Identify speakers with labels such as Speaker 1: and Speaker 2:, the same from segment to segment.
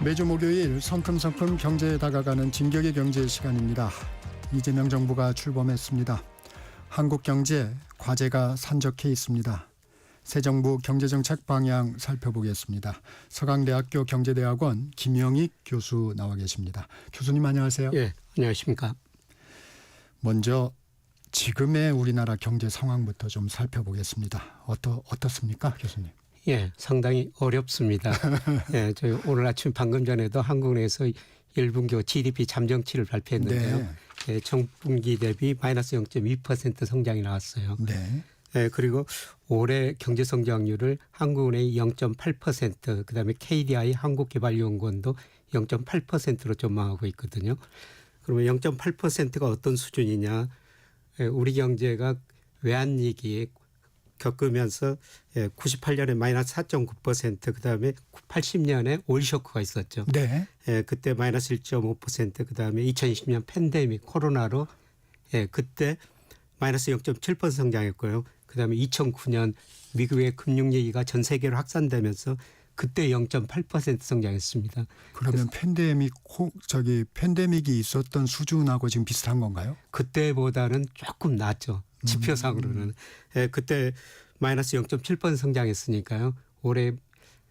Speaker 1: 매주 목요일 성큼성큼 경제에 다가가는 진격의 경제 시간입니다. 이재명 정부가 출범했습니다. 한국 경제 과제가 산적해 있습니다. 새 정부 경제정책 방향 살펴보겠습니다. 서강대학교 경제대학원 김영익 교수 나와 계십니다. 교수님 안녕하세요.
Speaker 2: 예, 안녕하십니까.
Speaker 1: 먼저 지금의 우리나라 경제 상황부터 좀 살펴보겠습니다. 어떻습니까, 교수님?
Speaker 2: 예, 상당히 어렵습니다. 예, 저희 오늘 아침 방금 전에도 한국은행에서 1분기 GDP 잠정치를 발표했는데요.
Speaker 1: 네.
Speaker 2: 예, 전분기 대비 마이너스 0.2% 성장이 나왔어요.
Speaker 1: 네.
Speaker 2: 예, 그리고 올해 경제 성장률을 한국은행이 0.8%, 그다음에 KDI 한국개발연구원도 0.8%로 전망하고 있거든요. 그러면 0.8%가 어떤 수준이냐? 예, 우리 경제가 외환위기 겪으면서 98년에 마이너스 4.9%, 그다음에 80년에 오일 쇼크가 있었죠.
Speaker 1: 네.
Speaker 2: 그때 마이너스 1.5%, 그다음에 2020년 팬데믹 코로나로 그때 마이너스 0.7% 성장했고요. 그다음에 2009년 미국의 금융위기가 전 세계로 확산되면서 그때 0.8% 성장했습니다.
Speaker 1: 그러면 팬데믹이 있었던 수준하고 지금 비슷한 건가요?
Speaker 2: 그때보다는 조금 낮죠. 지표상으로는. 그때 마이너스 0.7% 성장했으니까요. 올해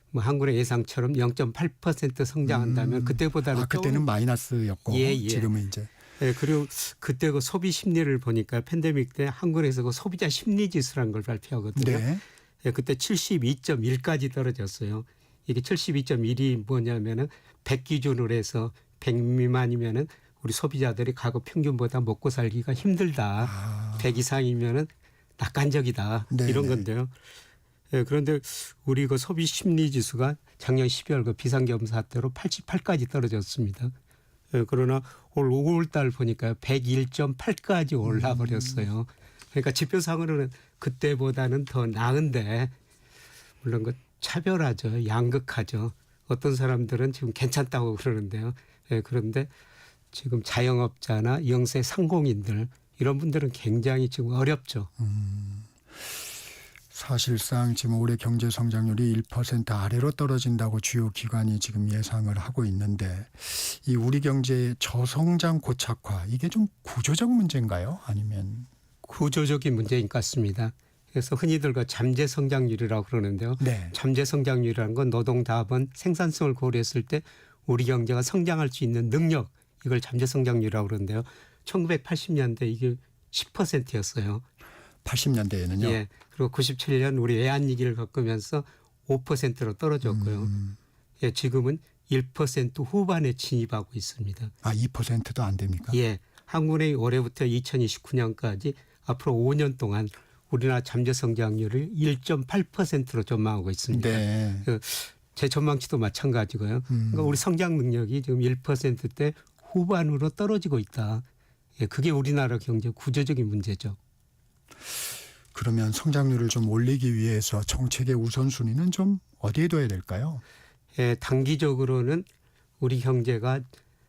Speaker 2: 뭐 한국의 예상처럼 0.8% 성장한다면 그때보다는
Speaker 1: 그때는 마이너스였고 지금은 이제.
Speaker 2: 그리고 그때 그 소비 심리를 보니까 팬데믹 때 한국에서 그 소비자 심리 지수라는 걸 발표하거든요.
Speaker 1: 네.
Speaker 2: 그때 72.1까지 떨어졌어요. 이게 72.1이 뭐냐면은 100 기준으로 해서 100 미만이면은 우리 소비자들이 가구 평균보다 먹고 살기가 힘들다. 100 이상이면은 낙관적이다.
Speaker 1: 네네.
Speaker 2: 이런 건데요. 그런데 우리 그 소비 심리 지수가 작년 12월 그 비상경사태로 88까지 떨어졌습니다. 그러나 올 5월 달 보니까 101.8까지 올라 버렸어요. 그러니까 지표상으로는 그때보다는 더 나은데 물론 그 차별하죠. 양극하죠. 어떤 사람들은 지금 괜찮다고 그러는데요. 그런데 지금 자영업자나 영세 상공인들 이런 분들은 굉장히 지금 어렵죠.
Speaker 1: 사실상 지금 올해 경제 성장률이 1% 아래로 떨어진다고 주요 기관이 지금 예상을 하고 있는데 이 우리 경제의 저성장 고착화 이게 좀 구조적 문제인가요? 아니면
Speaker 2: 구조적인 문제인 것 같습니다. 그래서 흔히들 그 잠재 성장률이라고 그러는데요.
Speaker 1: 네.
Speaker 2: 잠재 성장률이라는 건 노동 자본 생산성을 고려했을 때 우리 경제가 성장할 수 있는 능력 이걸 잠재 성장률이라고 그러는데요. 1980년대 이게 10%였어요.
Speaker 1: 80년대에는요.
Speaker 2: 예. 그리고 97년 우리 외환위기를 겪으면서 5%로 떨어졌고요. 예, 지금은 1% 후반에 진입하고 있습니다.
Speaker 1: 2%도 안 됩니까?
Speaker 2: 예. 한국은행이 올해부터 2029년까지 앞으로 5년 동안 우리나라 잠재 성장률을 1.8%로 전망하고 있습니다.
Speaker 1: 네.
Speaker 2: 제 전망치도 마찬가지고요. 그러니까 우리 성장 능력이 지금 1%대 후반으로 떨어지고 있다. 예, 그게 우리나라 경제 구조적인 문제죠.
Speaker 1: 그러면 성장률을 좀 올리기 위해서 정책의 우선순위는 좀 어디에 둬야 될까요?
Speaker 2: 예, 단기적으로는 우리 경제가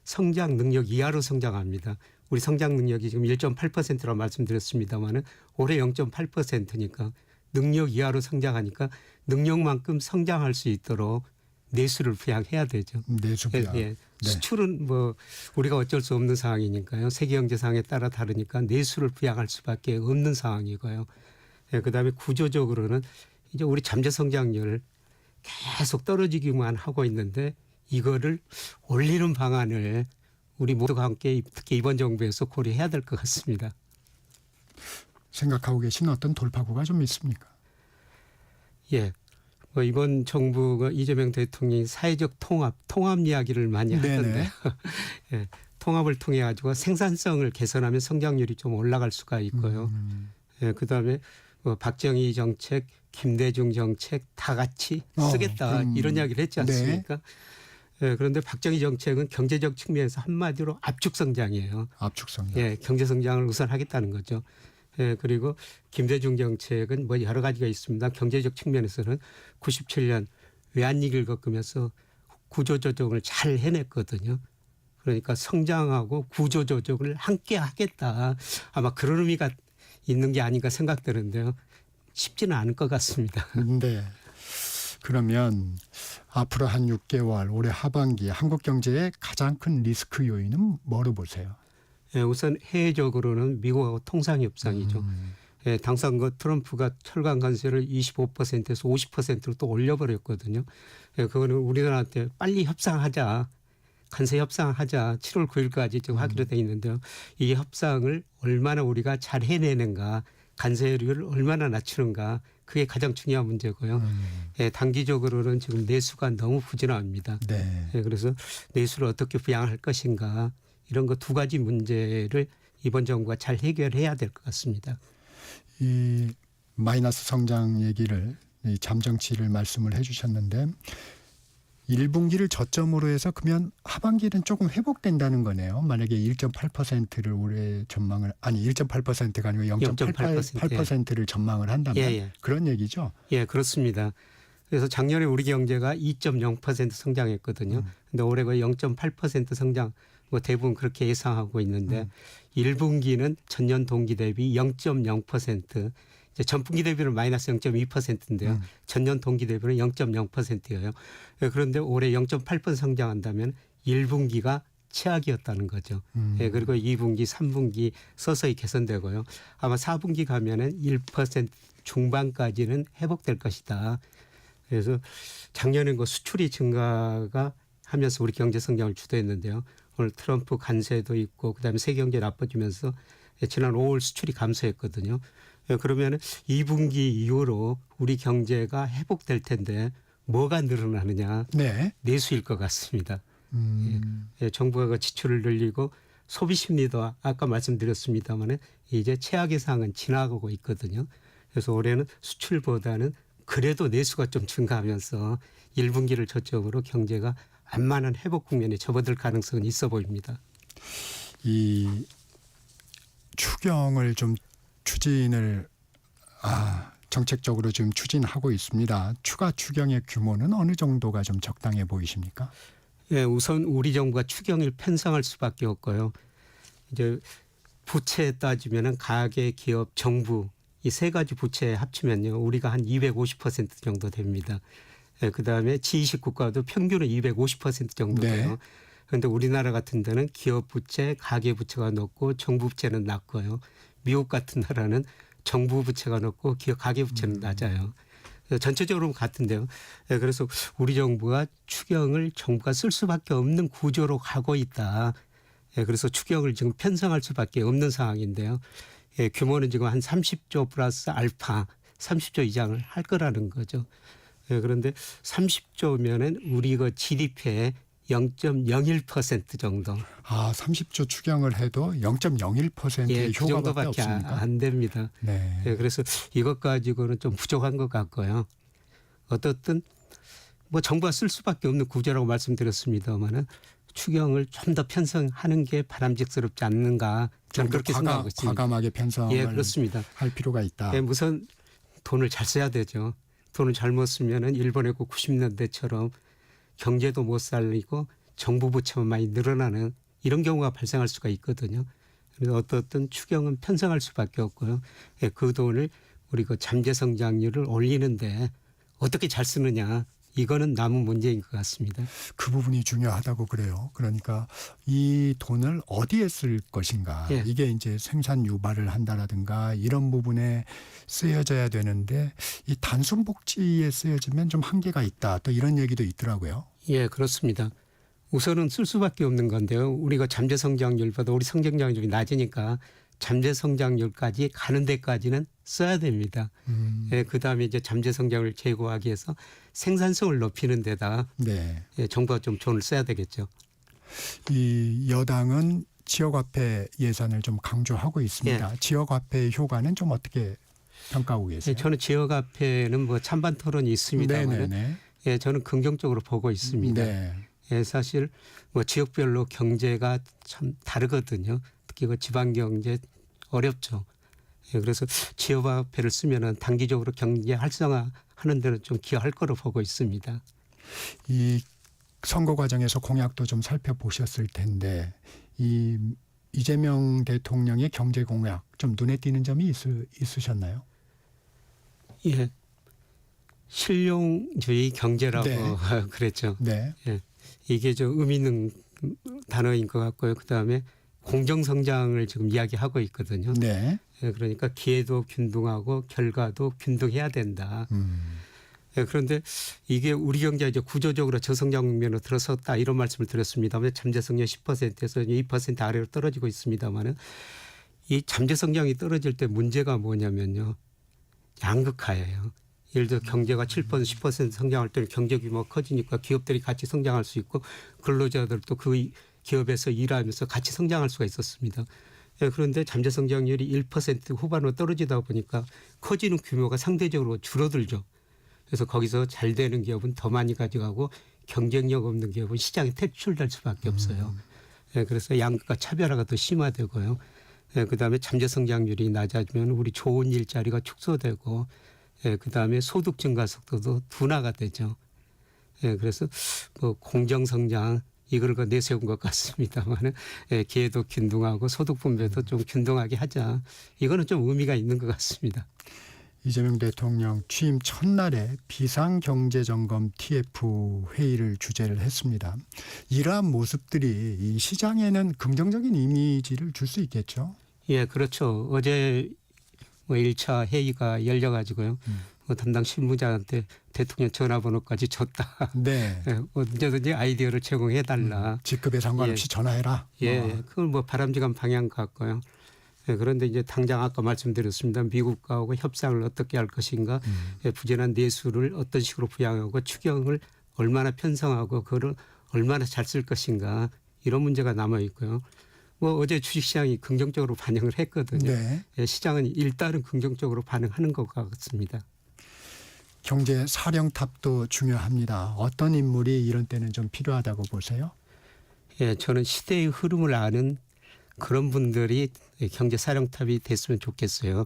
Speaker 2: 성장 능력 이하로 성장합니다. 우리 성장 능력이 지금 1.8%라고 말씀드렸습니다마는 올해 0.8%니까 능력 이하로 성장하니까 능력만큼 성장할 수 있도록 내수를 부양해야 되죠.
Speaker 1: 내수 부양.
Speaker 2: 예. 수출은 뭐 우리가 어쩔 수 없는 상황이니까요. 세계 경제 상황에 따라 다르니까 내수를 부양할 수밖에 없는 상황이고요. 예, 그다음에 구조적으로는 이제 우리 잠재 성장률 계속 떨어지기만 하고 있는데 이거를 올리는 방안을 우리 모두가 함께 특히 이번 정부에서 고려해야 될 것 같습니다.
Speaker 1: 생각하고 계신 어떤 돌파구가 좀 있습니까?
Speaker 2: 예. 뭐 이번 정부가 이재명 대통령이 사회적 통합 이야기를 많이 하던데 예, 통합을 통해 가지고 생산성을 개선하면 성장률이 좀 올라갈 수가 있고요. 예, 그다음에 뭐 박정희 정책, 김대중 정책 다 같이 쓰겠다 이런 이야기를 했지 않습니까? 네. 예, 그런데 박정희 정책은 경제적 측면에서 한마디로 압축 성장이에요.
Speaker 1: 압축 성장.
Speaker 2: 예, 경제 성장을 우선하겠다는 거죠. 예, 그리고 김대중 정책은 뭐 여러 가지가 있습니다. 경제적 측면에서는 97년 외환위기를 겪으면서 구조조정을 잘 해냈거든요. 그러니까 성장하고 구조조정을 함께 하겠다. 아마 그런 의미가 있는 게 아닌가 생각되는데요. 쉽지는 않을 것 같습니다.
Speaker 1: 네. 그러면 앞으로 한 6개월 올해 하반기 한국 경제의 가장 큰 리스크 요인은 뭐로 보세요?
Speaker 2: 예, 우선 해외적으로는 미국하고 통상협상이죠. 예, 당선거 트럼프가 철강 관세를 25%에서 50%로 또 올려버렸거든요. 예, 그거는 우리나라한테 빨리 협상하자. 관세 협상하자. 7월 9일까지 지금 하기로 돼 있는데요. 이 협상을 얼마나 우리가 잘 해내는가. 관세율을 얼마나 낮추는가. 그게 가장 중요한 문제고요. 예, 단기적으로는 지금 내수가 너무 부진합니다.
Speaker 1: 네.
Speaker 2: 예, 그래서 내수를 어떻게 부양할 것인가. 이런 거 두 가지 문제를 이번 정부가 잘 해결해야 될 것 같습니다.
Speaker 1: 이 마이너스 성장 얘기를 이 잠정치를 말씀을 해주셨는데 1분기를 저점으로 해서 그러면 하반기는 조금 회복된다는 거네요. 만약에 1.8%를 올해 전망을 1.8%가 아니고 0.8%를 전망을 한다면
Speaker 2: 예.
Speaker 1: 그런 얘기죠.
Speaker 2: 예, 그렇습니다. 그래서 작년에 우리 경제가 2.0% 성장했거든요. 근데 올해 거의 0.8% 성장 뭐 대부분 그렇게 예상하고 있는데 1분기는 전년 동기 대비 0.0%, 이제 전분기 대비는 마이너스 0.2%인데요. 전년 동기 대비는 0.0%예요. 그런데 올해 0.8% 성장한다면 1분기가 최악이었다는 거죠. 예, 그리고 2분기, 3분기 서서히 개선되고요. 아마 4분기 가면은 1% 중반까지는 회복될 것이다. 그래서 작년에 그 수출이 증가가 하면서 우리 경제 성장을 주도했는데요. 오늘 트럼프 관세도 있고 그다음에 세계 경제 나빠지면서 지난 5월 수출이 감소했거든요. 그러면 2분기 이후로 우리 경제가 회복될 텐데 뭐가 늘어나느냐.
Speaker 1: 네.
Speaker 2: 내수일 것 같습니다. 예, 정부가 그 지출을 늘리고 소비 심리도 아까 말씀드렸습니다만 이제 최악의 상황은 지나가고 있거든요. 그래서 올해는 수출보다는 그래도 내수가 좀 증가하면서 1분기를 저점으로 경제가 완만한 회복 국면에 접어들 가능성은 있어 보입니다.
Speaker 1: 이 추경을 좀 추진을 정책적으로 지금 추진하고 있습니다. 추가 추경의 규모는 어느 정도가 좀 적당해 보이십니까?
Speaker 2: 예, 우선 우리 정부가 추경을 편성할 수밖에 없고요. 이제 부채 따지면은 가계, 기업, 정부 이 세 가지 부채 합치면요, 우리가 한 250% 정도 됩니다. 예, 그다음에 G20 국가도 평균은 250% 정도 돼요. 그런데 우리나라 같은 데는 기업 부채, 가계 부채가 높고 정부 부채는 낮고요. 미국 같은 나라는 정부 부채가 높고 기업 가계 부채는 낮아요. 전체적으로 같은데요. 예, 그래서 우리 정부가 추경을 정부가 쓸 수밖에 없는 구조로 가고 있다. 예, 그래서 추경을 지금 편성할 수밖에 없는 상황인데요. 예, 규모는 지금 한 30조 플러스 알파 30조 이상을 할 거라는 거죠. 예, 그런데 30조면은 우리 그 GDP의 0.01% 정도.
Speaker 1: 30조 추경을 해도 0.01%의
Speaker 2: 예, 그
Speaker 1: 효과밖에
Speaker 2: 정도밖에
Speaker 1: 없습니까?
Speaker 2: 안 됩니다.
Speaker 1: 네.
Speaker 2: 예, 그래서 이것 가지고는 좀 부족한 것 같고요. 어떻든 뭐 정부가 쓸 수밖에 없는 구조라고 말씀드렸습니다만은 추경을 좀 더 편성하는 게 바람직스럽지 않는가 저는 그렇게 생각하고 있습니다.
Speaker 1: 과감하게 편성을
Speaker 2: 예, 그렇습니다.
Speaker 1: 할 필요가 있다.
Speaker 2: 예, 우선 돈을 잘 써야 되죠. 돈을 잘못 쓰면은 일본의 그 90년대처럼 경제도 못 살리고 정부 부채만 많이 늘어나는 이런 경우가 발생할 수가 있거든요. 그래서 어떻든 추경은 편성할 수밖에 없고요. 예, 그 돈을 우리 그 잠재 성장률을 올리는데 어떻게 잘 쓰느냐. 이거는 남은 문제인 것 같습니다.
Speaker 1: 그 부분이 중요하다고 그래요. 그러니까 이 돈을 어디에 쓸 것인가.
Speaker 2: 예.
Speaker 1: 이게 이제 생산 유발을 한다라든가 이런 부분에 쓰여져야 되는데 이 단순 복지에 쓰여지면 좀 한계가 있다. 또 이런 얘기도 있더라고요.
Speaker 2: 예, 그렇습니다. 우선은 쓸 수밖에 없는 건데요. 우리가 잠재 성장률보다 우리 성장률이 낮으니까 잠재 성장률까지 가는 데까지는 써야 됩니다. 예, 그다음에 이제 잠재 성장을 제고하기 위해서 생산성을 높이는 데다
Speaker 1: 네.
Speaker 2: 예, 정부가 좀 돈을 써야 되겠죠.
Speaker 1: 이 여당은 지역화폐 예산을 좀 강조하고 있습니다. 지역화폐의 효과는 좀 어떻게 평가하고 계세요?
Speaker 2: 예, 저는 지역화폐는 뭐 찬반 토론이 있습니다만
Speaker 1: 네네네.
Speaker 2: 예, 저는 긍정적으로 보고 있습니다.
Speaker 1: 네.
Speaker 2: 예, 사실 뭐 지역별로 경제가 참 다르거든요. 특히 그 지방 경제 어렵죠. 예, 그래서 지역화폐를 쓰면은 단기적으로 경제 활성화하는 데는 좀 기여할 거로 보고 있습니다.
Speaker 1: 이 선거 과정에서 공약도 좀 살펴보셨을 텐데 이 이재명 대통령의 경제 공약 좀 눈에 띄는 점이 있으셨나요?
Speaker 2: 예. 실용주의 경제라고
Speaker 1: 네.
Speaker 2: 그랬죠.
Speaker 1: 네.
Speaker 2: 예. 이게 좀 의미 있는 단어인 것 같고요. 그다음에 공정성장을 지금 이야기하고 있거든요.
Speaker 1: 네.
Speaker 2: 예, 그러니까 기회도 균등하고 결과도 균등해야 된다.
Speaker 1: 음.
Speaker 2: 예, 그런데 이게 우리 경제가 이제 구조적으로 저성장 국면으로 들어섰다 이런 말씀을 드렸습니다만 잠재성장 10%에서 2% 아래로 떨어지고 있습니다만은 이 잠재성장이 떨어질 때 문제가 뭐냐면요. 양극화예요. 예를 들어 경제가 7% 10% 성장할 때는 경제 규모가 커지니까 기업들이 같이 성장할 수 있고 근로자들도 그 기업에서 일하면서 같이 성장할 수가 있었습니다. 예, 그런데 잠재 성장률이 1% 후반으로 떨어지다 보니까 커지는 규모가 상대적으로 줄어들죠. 그래서 거기서 잘 되는 기업은 더 많이 가져가고 경쟁력 없는 기업은 시장에 퇴출될 수밖에 없어요. 예, 그래서 양극화 차별화가 더 심화되고요. 예, 그다음에 잠재 성장률이 낮아지면 우리 좋은 일자리가 축소되고 예, 그다음에 소득 증가 속도도 둔화가 되죠. 예, 그래서 뭐 공정 성장 이걸 내세운 것 같습니다만은 예, 기회도 균등하고 소득 분배도 좀 균등하게 하자. 이거는 좀 의미가 있는 것 같습니다.
Speaker 1: 이재명 대통령 취임 첫날에 비상경제점검 TF 회의를 주재를 했습니다. 이러한 모습들이 이 시장에는 긍정적인 이미지를 줄 수 있겠죠.
Speaker 2: 예, 그렇죠. 어제 뭐 1차 회의가 열려가지고요. 뭐 담당 실무자한테 대통령 전화번호까지 줬다.
Speaker 1: 네.
Speaker 2: 예, 언제든지 아이디어를 제공해달라.
Speaker 1: 직급에 상관없이 전화해라.
Speaker 2: 예, 그걸 뭐 바람직한 방향 같고요. 예, 그런데 이제 당장 아까 말씀드렸습니다. 미국하고 협상을 어떻게 할 것인가, 예, 부재난 내수를 어떤 식으로 부양하고 추경을 얼마나 편성하고 그걸 얼마나 잘 쓸 것인가 이런 문제가 남아 있고요. 뭐 어제 주식시장이 긍정적으로 반응을 했거든요.
Speaker 1: 네.
Speaker 2: 예, 시장은 일단은 긍정적으로 반응하는 것 같습니다.
Speaker 1: 경제 사령탑도 중요합니다. 어떤 인물이 이런 때는 좀 필요하다고 보세요?
Speaker 2: 예, 저는 시대의 흐름을 아는 그런 분들이 경제 사령탑이 됐으면 좋겠어요.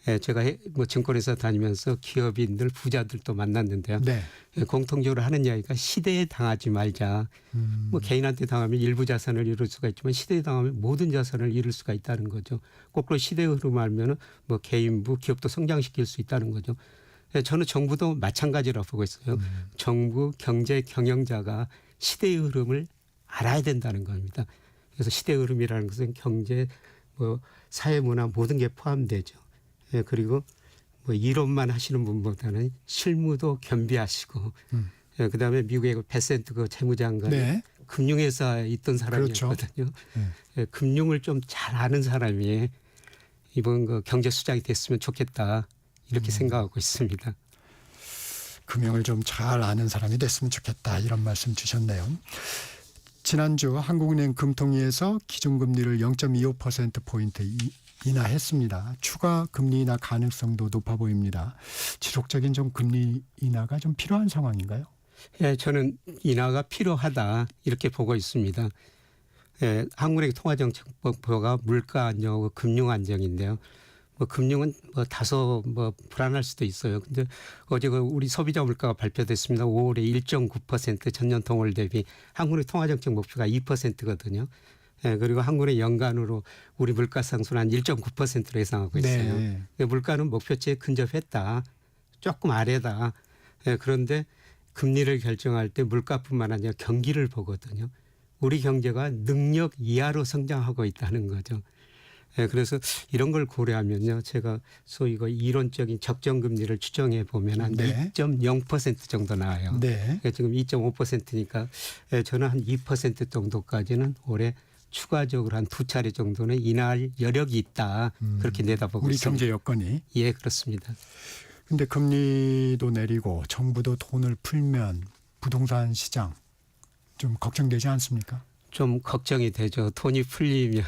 Speaker 2: 예, 제가 뭐 증권회사 다니면서 기업인들, 부자들도 만났는데요.
Speaker 1: 네.
Speaker 2: 예, 공통적으로 하는 이야기가 시대에 당하지 말자. 뭐 개인한테 당하면 일부 자산을 잃을 수가 있지만 시대에 당하면 모든 자산을 잃을 수가 있다는 거죠. 거꾸로 시대의 흐름을 알면은 뭐 개인부, 기업도 성장시킬 수 있다는 거죠. 예, 저는 정부도 마찬가지라고 보고 있어요. 정부, 경제 경영자가 시대의 흐름을 알아야 된다는 겁니다. 그래서 시대 흐름이라는 것은 경제, 뭐 사회, 문화 모든 게 포함되죠. 예, 그리고 뭐 이론만 하시는 분보다는 실무도 겸비하시고, 예, 그다음에 미국의 그 베센트 그 재무장관이
Speaker 1: 네.
Speaker 2: 금융회사에 있던 사람이었거든요.
Speaker 1: 네.
Speaker 2: 예, 금융을 좀 잘 아는 사람이 이번 그 경제 수장이 됐으면 좋겠다 이렇게 생각하고 있습니다.
Speaker 1: 금융을 좀 잘 아는 사람이 됐으면 좋겠다 이런 말씀 주셨네요. 지난주 한국은행 금통위에서 기준금리를 0.25%포인트 인하했습니다. 추가 금리 인하 가능성도 높아 보입니다. 지속적인 좀 금리 인하가 좀 필요한 상황인가요?
Speaker 2: 예, 저는 인하가 필요하다 이렇게 보고 있습니다. 예, 한국은행 통화정책본부가 물가 안정하고 금융 안정인데요. 뭐 금융은 뭐 다소 뭐 불안할 수도 있어요. 근데 어제 그 우리 소비자 물가가 발표됐습니다. 5월에 1.9% 전년 동월 대비 한국의 통화정책 목표가 2%거든요. 예, 그리고 한국의 연간으로 우리 물가 상승은 한 1.9%로 예상하고 있어요.
Speaker 1: 네.
Speaker 2: 물가는 목표치에 근접했다. 조금 아래다. 예, 그런데 금리를 결정할 때 물가뿐만 아니라 경기를 보거든요. 우리 경제가 능력 이하로 성장하고 있다는 거죠. 예, 그래서 이런 걸 고려하면요. 제가 소위 그 이론적인 적정금리를 추정해 보면 한
Speaker 1: 네.
Speaker 2: 2.0% 정도 나와요.
Speaker 1: 네.
Speaker 2: 그러니까 지금 2.5%니까 저는 한 2% 정도까지는 올해 추가적으로 한 2차례 정도는 인하할 여력이 있다. 그렇게 내다보고
Speaker 1: 우리
Speaker 2: 있습니다.
Speaker 1: 경제 여건이.
Speaker 2: 예, 그렇습니다.
Speaker 1: 근데 금리도 내리고 정부도 돈을 풀면 부동산 시장 좀 걱정되지 않습니까?
Speaker 2: 좀 걱정이 되죠. 돈이 풀리면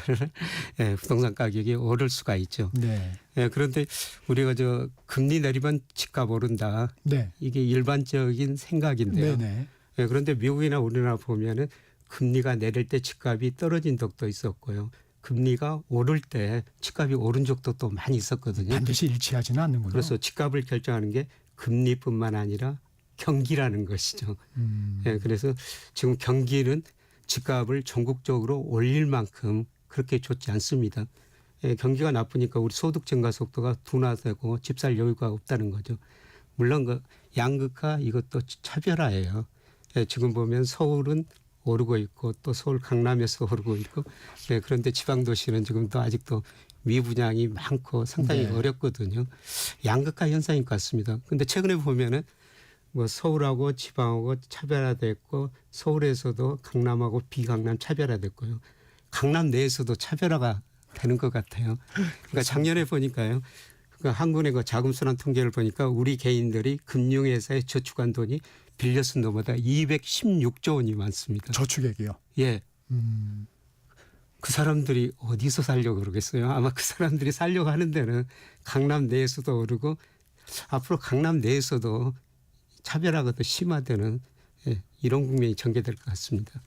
Speaker 2: 예, 부동산 가격이 오를 수가 있죠.
Speaker 1: 네.
Speaker 2: 예, 그런데 우리가 저 금리 내리면 집값 오른다.
Speaker 1: 네.
Speaker 2: 이게 일반적인 생각인데요.
Speaker 1: 네네.
Speaker 2: 예, 그런데 미국이나 우리나라 보면은 금리가 내릴 때 집값이 떨어진 적도 있었고요. 금리가 오를 때 집값이 오른 적도 또 많이 있었거든요.
Speaker 1: 반드시 일치하지는 않는군요.
Speaker 2: 그래서 집값을 결정하는 게 금리뿐만 아니라 경기라는 것이죠. 예, 그래서 지금 경기는 집값을 전국적으로 올릴 만큼 그렇게 좋지 않습니다. 예, 경기가 나쁘니까 우리 소득 증가 속도가 둔화되고 집 살 여유가 없다는 거죠. 물론 그 양극화 이것도 차별화예요. 예, 지금 보면 서울은 오르고 있고 또 서울 강남에서 오르고 있고 그런데 지방 도시는 지금도 아직도 미분양이 많고 상당히
Speaker 1: 네.
Speaker 2: 어렵거든요. 양극화 현상인 것 같습니다. 근데 최근에 보면은 뭐 서울하고 지방하고 차별화됐고 서울에서도 강남하고 비강남 차별화됐고요. 강남 내에서도 차별화가 되는 것 같아요. 그러니까 작년에 보니까요. 그러니까 한국의 그 자금순환 통계를 보니까 우리 개인들이 금융회사에 저축한 돈이 빌려 쓴 돈보다 216조 원이 많습니다.
Speaker 1: 저축액이요.
Speaker 2: 예.
Speaker 1: 음,
Speaker 2: 그 사람들이 어디서 살려고 그러겠어요. 아마 그 사람들이 살려고 하는 데는 강남 내에서도 오르고 앞으로 강남 내에서도 차별화가 더 심화되는 이런 국면이 전개될 것 같습니다.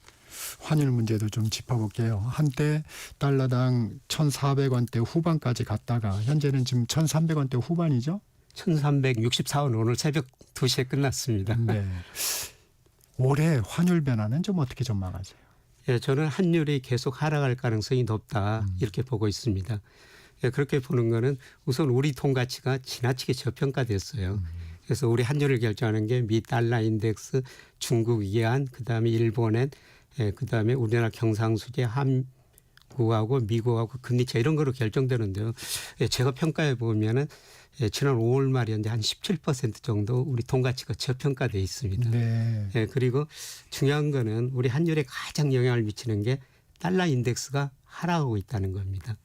Speaker 1: 환율 문제도 좀 짚어볼게요. 한때 달러당 1,400원대 후반까지 갔다가 현재는 지금 1,300원대 후반이죠?
Speaker 2: 1364원 오늘 새벽 2시에 끝났습니다.
Speaker 1: 네. 올해 환율 변화는 좀 어떻게 전망하세요?
Speaker 2: 예, 저는 환율이 계속 하락할 가능성이 높다 이렇게 보고 있습니다. 예, 그렇게 보는 거는 우선 우리 돈 가치가 지나치게 저평가됐어요. 그래서 우리 환율을 결정하는 게 미 달러 인덱스, 중국 위안, 그다음에 일본엔, 그다음에 우리나라 경상수지, 한국하고 미국하고 금리차 이런 거로 결정되는데요. 예, 제가 평가해 보면은 지난 5월 말이었는데 한 17% 정도 우리 돈 가치가 저평가돼 있습니다.
Speaker 1: 네.
Speaker 2: 예, 그리고 중요한 거는 우리 환율에 가장 영향을 미치는 게 달러 인덱스가 하락하고 있다는 겁니다.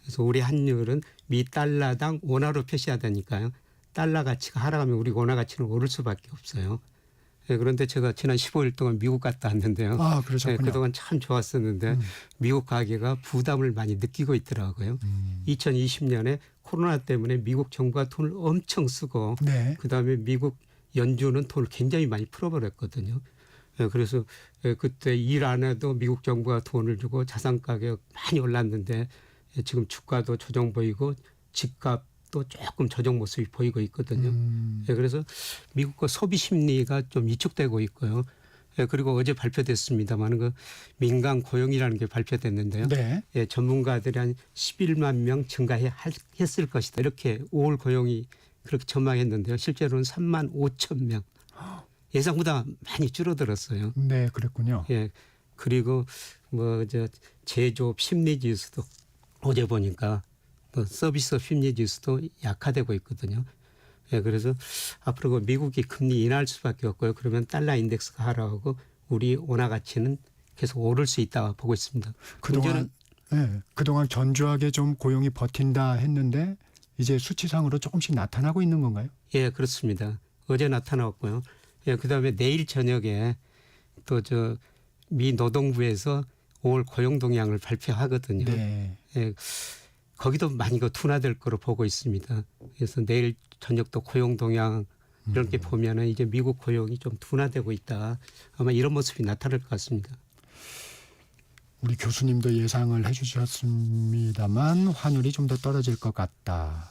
Speaker 2: 그래서 우리 환율은 미 달러당 원화로 표시하다니까요. 달러 가치가 하락하면 우리 원화 가치는 오를 수밖에 없어요. 예, 그런데 제가 지난 15일 동안 미국 갔다 왔는데요.
Speaker 1: 아, 그러셨군요.
Speaker 2: 그동안 참 좋았었는데 미국 가게가 부담을 많이 느끼고 있더라고요. 2020년에 코로나 때문에 미국 정부가 돈을 엄청 쓰고
Speaker 1: 네.
Speaker 2: 그다음에 미국 연준은 돈을 굉장히 많이 풀어버렸거든요. 예, 그래서 그때 일 안 해도 미국 정부가 돈을 주고 자산 가격 많이 올랐는데 지금 주가도 조정 보이고 집값도 조금 조정 모습이 보이고 있거든요. 예, 그래서 미국과 소비 심리가 좀 위축되고 있고요. 예, 그리고 어제 발표됐습니다만 그 민간 고용이라는 게 발표됐는데요.
Speaker 1: 네.
Speaker 2: 예, 전문가들이 한 11만 명 증가했을 것이다. 이렇게 5월 고용이 그렇게 전망했는데요. 실제로는 3만 5천 명. 예상보다 많이 줄어들었어요.
Speaker 1: 네, 그랬군요.
Speaker 2: 예. 그리고 뭐 저 제조업 심리 지수도 어제 보니까 또 서비스업 심리 지수도 약화되고 있거든요. 예, 그래서 앞으로 그 미국이 금리 인하할 수밖에 없고요. 그러면 달러 인덱스가 하락하고 우리 원화 가치는 계속 오를 수 있다 보고 있습니다.
Speaker 1: 그동안 그동안 견조하게 좀 고용이 버틴다 했는데 이제 수치상으로 조금씩 나타나고 있는 건가요?
Speaker 2: 예, 그렇습니다. 어제 나타났고요. 예, 그다음에 내일 저녁에 또 저 미 노동부에서 5월 고용 동향을 발표하거든요.
Speaker 1: 네.
Speaker 2: 예, 거기도 많이 그 둔화될 거로 보고 있습니다. 그래서 내일 저녁도 고용 동향 이렇게 보면은 이제 미국 고용이 좀 둔화되고 있다. 아마 이런 모습이 나타날 것 같습니다.
Speaker 1: 우리 교수님도 예상을 해주셨습니다만 환율이 좀 더 떨어질 것 같다.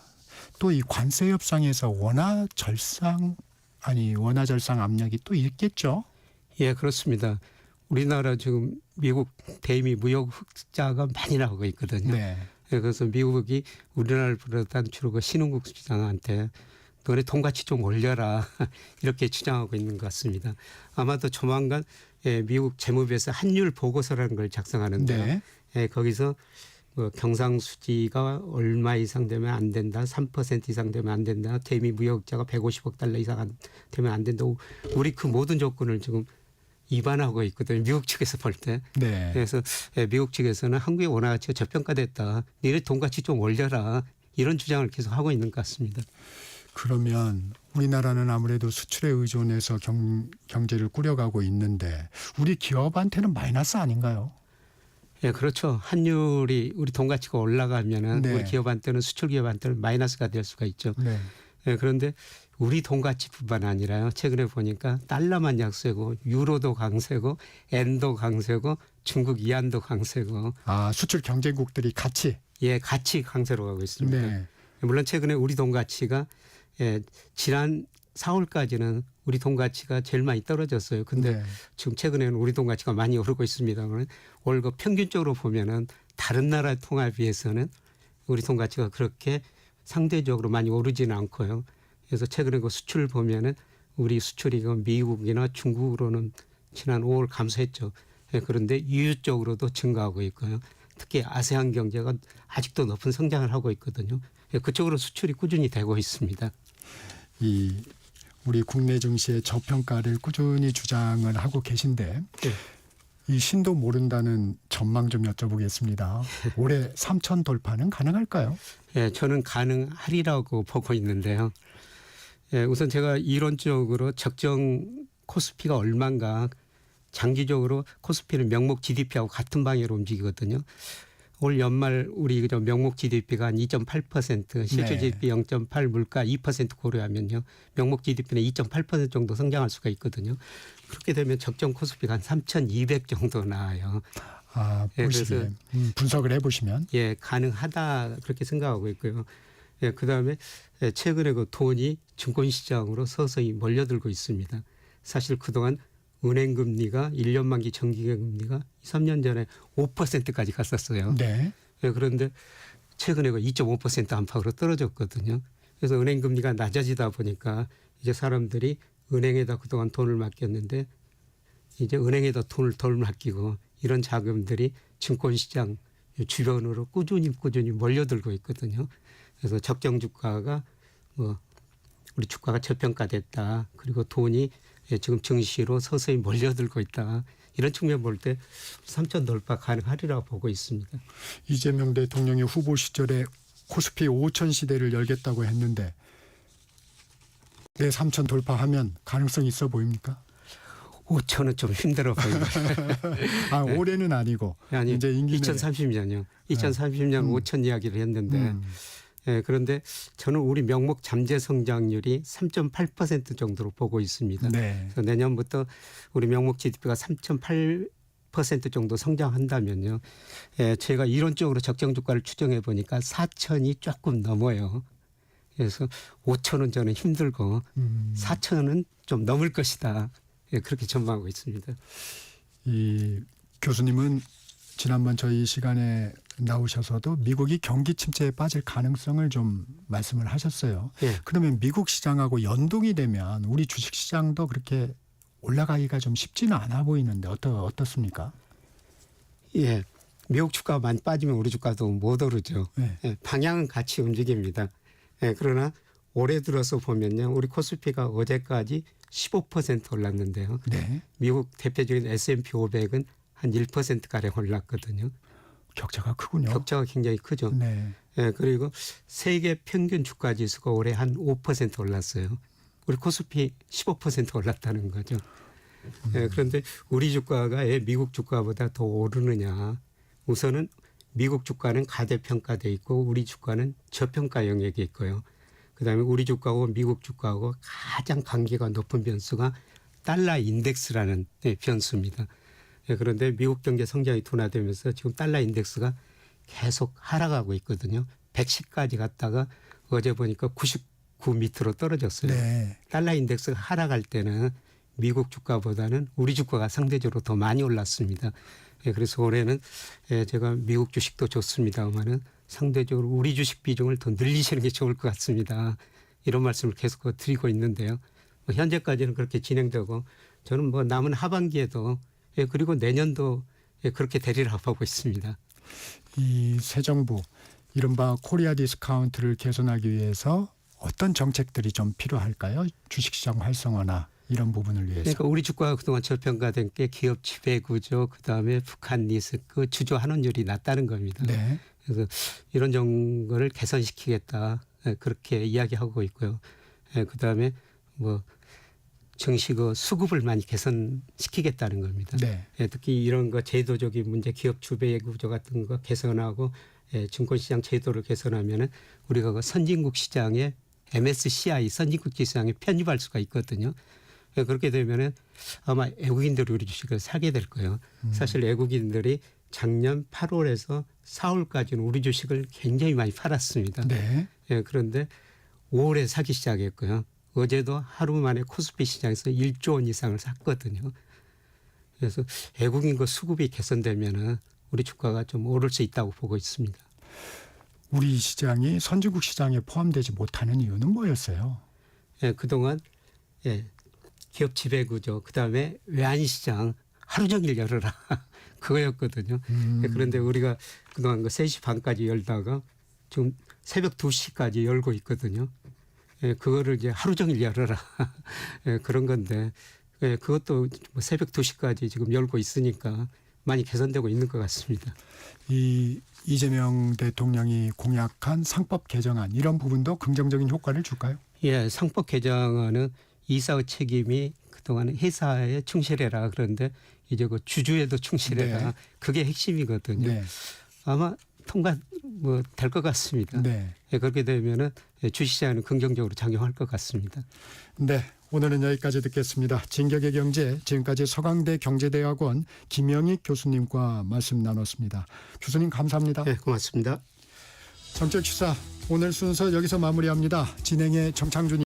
Speaker 1: 또 이 관세 협상에서 원화 절상 압력이 또 있겠죠?
Speaker 2: 예, 그렇습니다. 우리나라 지금 미국 대미 무역 흑자가 많이 나오고 있거든요.
Speaker 1: 네.
Speaker 2: 예, 그래서 미국이 우리나라보다 주로 그 신흥국 시장한테 너네 돈 가치 좀 올려라 이렇게 주장하고 있는 것 같습니다. 아마도 조만간 미국 재무부에서 환율 보고서라는 걸 작성하는데요.
Speaker 1: 네.
Speaker 2: 거기서 뭐 경상수지가 얼마 이상 되면 안 된다, 3% 이상 되면 안 된다, 대미 무역자가 150억 달러 이상 되면 안 된다. 우리 그 모든 조건을 지금 위반하고 있거든요. 미국 측에서 볼 때.
Speaker 1: 네.
Speaker 2: 그래서 미국 측에서는 한국의 원화 가치가 저평가됐다. 니네 돈 가치 좀 올려라. 이런 주장을 계속 하고 있는 것 같습니다.
Speaker 1: 그러면 우리나라는 아무래도 수출에 의존해서 경제를 꾸려가고 있는데 우리 기업한테는 마이너스 아닌가요?
Speaker 2: 예, 그렇죠. 환율이 우리 돈 가치가 올라가면은
Speaker 1: 네.
Speaker 2: 우리 기업한테는 수출 기업한테는 마이너스가 될 수가 있죠.
Speaker 1: 네.
Speaker 2: 예, 그런데 우리 돈 가치뿐만 아니라요. 최근에 보니까 달러만 약세고 유로도 강세고 엔도 강세고 중국 위안도 강세고
Speaker 1: 아, 수출 경쟁국들이 같이.
Speaker 2: 예, 같이 강세로 가고 있습니다.
Speaker 1: 네.
Speaker 2: 물론 최근에 우리 돈 가치가 지난 4월까지는 우리 돈 가치가 제일 많이 떨어졌어요. 근데
Speaker 1: 네.
Speaker 2: 지금 최근에는 우리 돈 가치가 많이 오르고 있습니다만 월급 평균적으로 보면은 다른 나라 통화에 비해서는 우리 돈 가치가 그렇게 상대적으로 많이 오르지는 않고요. 그래서 최근에 그 수출 보면은 우리 수출이 그 미국이나 중국으로는 지난 5월 감소했죠. 예, 그런데 유유 쪽으로도 증가하고 있고요. 특히 아세안 경제가 아직도 높은 성장을 하고 있거든요. 예, 그쪽으로 수출이 꾸준히 되고 있습니다.
Speaker 1: 이 우리 국내 증시의 저평가를 꾸준히 주장을 하고 계신데
Speaker 2: 예.
Speaker 1: 이 신도 모른다는 전망 좀 여쭤보겠습니다. 올해 3천 돌파는 가능할까요?
Speaker 2: 예, 저는 가능하리라고 보고 있는데요. 예, 우선 제가 이론적으로 적정 코스피가 얼마인가 장기적으로 코스피는 명목 GDP하고 같은 방향으로 움직이거든요. 올 연말 우리 저 명목 GDP가 한 2.8%, 실질
Speaker 1: 네.
Speaker 2: GDP 0.8, 물가 2% 고려하면요. 명목 GDP는 2.8% 정도 성장할 수가 있거든요. 그렇게 되면 적정 코스피가 한 3,200 정도 나와요.
Speaker 1: 아,
Speaker 2: 예,
Speaker 1: 보시기에 분석을 해보시면
Speaker 2: 예, 가능하다 그렇게 생각하고 있고요. 예, 그다음에 최근에 그 돈이 증권시장으로 서서히 몰려들고 있습니다. 사실 그동안 은행 금리가 1년 만기 정기계 금리가 3년 전에 5%까지 갔었어요.
Speaker 1: 네.
Speaker 2: 예, 그런데 최근에 그 2.5% 안팎으로 떨어졌거든요. 그래서 은행 금리가 낮아지다 보니까 이제 사람들이 은행에다 그동안 돈을 맡겼는데 이제 은행에다 돈을 덜 맡기고 이런 자금들이 증권시장 주변으로 꾸준히 몰려들고 있거든요. 그래서 적정 주가가 뭐 우리 주가가 저평가됐다. 그리고 돈이 지금 증시로 서서히 몰려들고 있다. 이런 측면 볼 때 3천 돌파 가능하리라고 보고 있습니다.
Speaker 1: 이재명 대통령이 후보 시절에 코스피 5천 시대를 열겠다고 했는데 내 3천 돌파하면 가능성이 있어 보입니까?
Speaker 2: 5천은 좀 힘들어 보입니다.
Speaker 1: 아, 올해는 아니고
Speaker 2: 아니,
Speaker 1: 이제 임기 내에.
Speaker 2: 2030년요. 2030년 5천 이야기를 했는데 예, 그런데 저는 우리 명목 잠재 성장률이 3.8% 정도로 보고 있습니다.
Speaker 1: 네.
Speaker 2: 그래서 내년부터 우리 명목 GDP가 3.8% 정도 성장한다면요. 예, 제가 이론적으로 적정 주가를 추정해 보니까 4천이 조금 넘어요. 그래서 5천은 저는 힘들고 4천은 좀 넘을 것이다. 예, 그렇게 전망하고 있습니다.
Speaker 1: 이 교수님은 지난번 저희 시간에 나오셔서도 미국이 경기 침체에 빠질 가능성을 좀 말씀을 하셨어요.
Speaker 2: 예.
Speaker 1: 그러면 미국 시장하고 연동이 되면 우리 주식 시장도 그렇게 올라가기가 좀 쉽지는 않아 보이는데 어떻습니까?
Speaker 2: 예. 미국 주가가 많이 빠지면 우리 주가도 못 오르죠.
Speaker 1: 네.
Speaker 2: 예, 방향은 같이 움직입니다. 예, 그러나 올해 들어서 보면요. 우리 코스피가 어제까지 15% 올랐는데요.
Speaker 1: 네.
Speaker 2: 미국 대표적인 S&P 500은 한 1%가량 올랐거든요.
Speaker 1: 격차가 크군요.
Speaker 2: 격차가 굉장히 크죠.
Speaker 1: 네.
Speaker 2: 예, 그리고 세계 평균 주가 지수가 올해 한 5% 올랐어요. 우리 코스피 15% 올랐다는 거죠. 예, 그런데 우리 주가가 왜 미국 주가보다 더 오르느냐. 우선은 미국 주가는 가대평가돼 있고 우리 주가는 저평가 영역에 있고요. 그다음에 우리 주가하고 미국 주가하고 가장 관계가 높은 변수가 달러 인덱스라는 변수입니다. 예, 그런데 미국 경제 성장이 둔화되면서 지금 달러 인덱스가 계속 하락하고 있거든요. 110까지 갔다가 어제 보니까 99 밑으로 떨어졌어요.
Speaker 1: 네.
Speaker 2: 달러 인덱스가 하락할 때는 미국 주가보다는 우리 주가가 상대적으로 더 많이 올랐습니다. 예, 그래서 올해는 제가 미국 주식도 좋습니다만은 상대적으로 우리 주식 비중을 더 늘리시는 게 좋을 것 같습니다. 이런 말씀을 계속 드리고 있는데요. 현재까지는 그렇게 진행되고 저는 뭐 남은 하반기에도 그리고 내년도 그렇게 되리라고 보고 있습니다.
Speaker 1: 이 새 정부 이른바 코리아 디스카운트를 개선하기 위해서 어떤 정책들이 좀 필요할까요? 주식시장 활성화나 이런 부분을 위해서.
Speaker 2: 그러니까 우리 주가가 그동안 저평가된 게 기업 지배구조, 그다음에 북한 리스크, 주주 환원율이 낮다는 겁니다.
Speaker 1: 네.
Speaker 2: 그래서 이런 정거를 개선시키겠다 그렇게 이야기하고 있고요. 그다음에 뭐 증시 그 수급을 많이 개선시키겠다는 겁니다.
Speaker 1: 네.
Speaker 2: 특히 이런 거 제도적인 문제, 기업 주배 구조 같은 거 개선하고 증권시장 제도를 개선하면은 우리가 그 선진국 시장에 MSCI 선진국 시장에 편입할 수가 있거든요. 그렇게 되면은 아마 외국인들이 우리 주식을 사게 될 거예요. 사실 외국인들이 작년 8월에서 4월까지는 우리 주식을 굉장히 많이 팔았습니다.
Speaker 1: 네.
Speaker 2: 그런데 5월에 사기 시작했고요. 어제도 하루 만에 코스피 시장에서 1조 원 이상을 샀거든요. 그래서 외국인 그 수급이 개선되면은 우리 주가가 좀 오를 수 있다고 보고 있습니다.
Speaker 1: 우리 시장이 선진국 시장에 포함되지 못하는 이유는 뭐였어요?
Speaker 2: 그동안 기업 지배구조, 그다음에 외환시장 하루 종일 열어라 그거였거든요. 그런데 우리가 그동안 그 3시 반까지 열다가 지금 새벽 2시까지 열고 있거든요. 그거를 이제 하루 종일 열어라 그런 건데 그것도 뭐 새벽 2시까지 지금 열고 있으니까 많이 개선되고 있는 것 같습니다.
Speaker 1: 이 이재명 대통령이 공약한 상법 개정안 이런 부분도 긍정적인 효과를 줄까요?
Speaker 2: 예, 상법 개정안은 이사의 책임이 그동안 회사에 충실해라 그런데 이제 그 주주에도 충실해라
Speaker 1: 네.
Speaker 2: 그게 핵심이거든요.
Speaker 1: 네.
Speaker 2: 아마 통과 뭐 될 것 같습니다.
Speaker 1: 네.
Speaker 2: 그렇게 되면은 주시장은 긍정적으로 작용할 것 같습니다.
Speaker 1: 네. 오늘은 여기까지 듣겠습니다. 진격의 경제 지금까지 서강대 경제대학원 김영익 교수님과 말씀 나눴습니다. 교수님 감사합니다.
Speaker 2: 네, 고맙습니다.
Speaker 1: 정책시사 오늘 순서 여기서 마무리합니다. 진행의 정창준입니다.